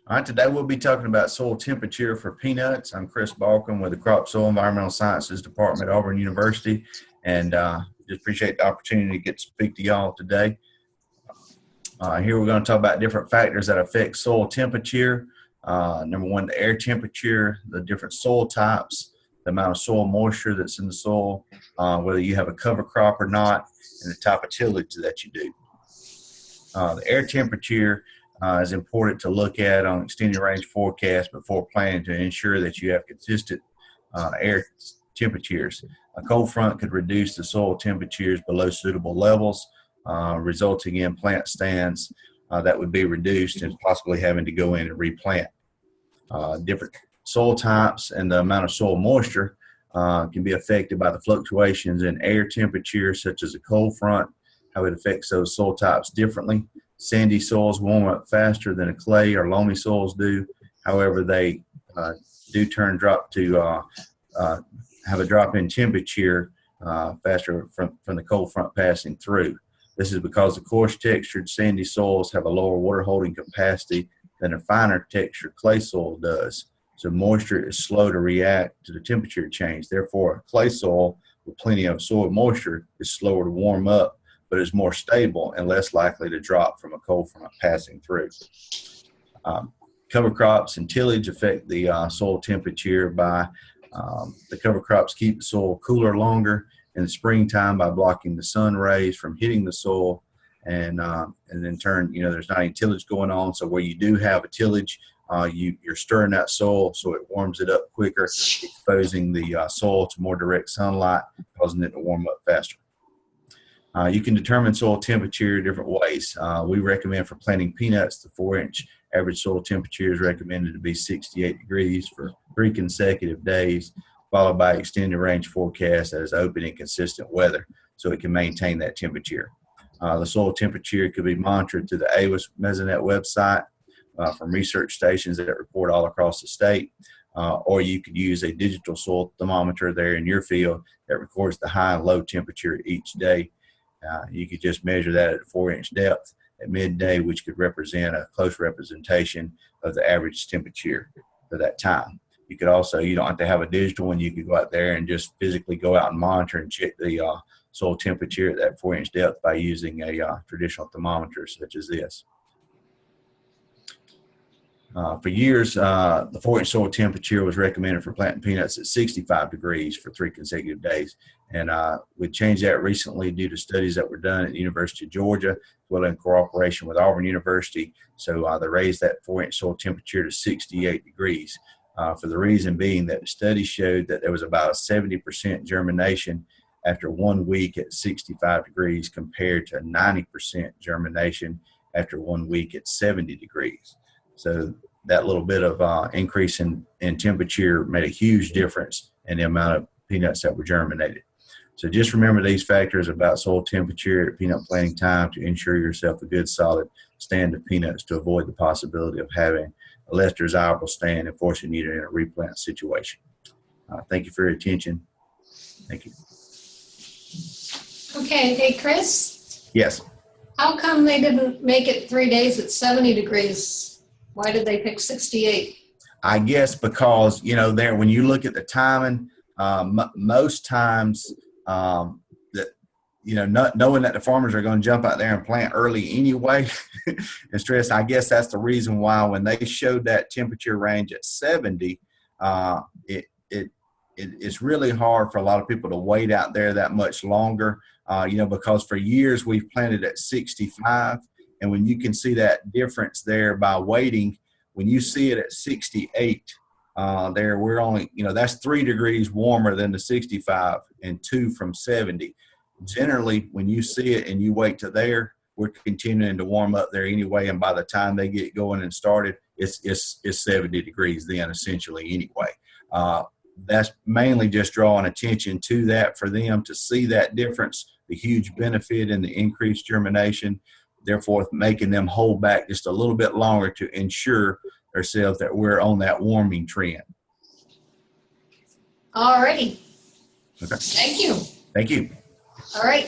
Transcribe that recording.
All right, today we'll be talking about soil temperature for peanuts. I'm Chris Balkcom with the Crop Soil Environmental Sciences Department at Auburn University, and just appreciate the opportunity to get to speak to y'all today. Here we're going to talk about different factors that affect soil temperature. Number one, the air temperature, the different soil types, the amount of soil moisture that's in the soil, whether you have a cover crop or not, and the type of tillage that you do. The air temperature is important to look at on extended range forecast before planting to ensure that you have consistent air temperatures. A cold front could reduce the soil temperatures below suitable levels, resulting in plant stands that would be reduced and possibly having to go in and replant. Different soil types and the amount of soil moisture can be affected by the fluctuations in air temperature, such as a cold front, how it affects those soil types differently. Sandy soils warm up faster than a clay or loamy soils do. However, they do have a drop in temperature faster from the cold front passing through. This is because the coarse textured sandy soils have a lower water holding capacity than a finer textured clay soil does. So moisture is slow to react to the temperature change. Therefore, a clay soil with plenty of soil moisture is slower to warm up, but is more stable and less likely to drop from a cold front passing through. Cover crops and tillage affect the soil temperature by the cover crops keep the soil cooler longer in the springtime by blocking the sun rays from hitting the soil, and in turn, there's not any tillage going on. So where you do have a tillage, you're stirring that soil so it warms it up quicker, exposing the soil to more direct sunlight, causing it to warm up faster. You can determine soil temperature different ways. We recommend for planting peanuts, the 4-inch average soil temperature is recommended to be 68 degrees for 3 consecutive days, followed by extended range forecast that is open and consistent weather, so it can maintain that temperature. The soil temperature could be monitored through the AWIS Mesonet website from research stations that report all across the state, or you could use a digital soil thermometer there in your field that records the high and low temperature each day. You could just measure that at a 4-inch depth at midday, which could represent a close representation of the average temperature for that time. You could also, you don't have to have a digital one. You could go out there and just physically go out and monitor and check the soil temperature at that 4-inch depth by using a traditional thermometer such as this. For years, the 4-inch soil temperature was recommended for planting peanuts at 65 degrees for 3 consecutive days. And we changed that recently due to studies that were done at the University of Georgia, as well in cooperation with Auburn University. So they raised that 4-inch soil temperature to 68 degrees. For the reason being that the study showed that there was about a 70% germination after 1 week at 65 degrees compared to 90% germination after 1 week at 70 degrees. So that little bit of increase in temperature made a huge difference in the amount of peanuts that were germinated. So just remember these factors about soil temperature at peanut planting time to ensure yourself a good solid stand of peanuts to avoid the possibility of having a less desirable stand and forcing you to in a replant situation. Thank you for your attention. Thank you. Okay, hey Chris? Yes. How come they didn't make it 3 days at 70 degrees? Why did they pick 68? I guess because, there when you look at the timing, most times that, not knowing that the farmers are going to jump out there and plant early anyway and stress, I guess that's the reason why when they showed that temperature range at 70, it's really hard for a lot of people to wait out there that much longer, because for years we've planted at 65. And when you can see that difference there by waiting, when you see it at 68, there we're only, that's 3 degrees warmer than the 65 and 2 from 70. Generally, when you see it and you wait to there, we're continuing to warm up there anyway. And by the time they get going and started, it's 70 degrees then essentially anyway. That's mainly just drawing attention to that for them to see that difference, the huge benefit in the increased germination, therefore making them hold back just a little bit longer to ensure ourselves that we're on that warming trend. All righty. Okay. Thank you. Thank you. All right.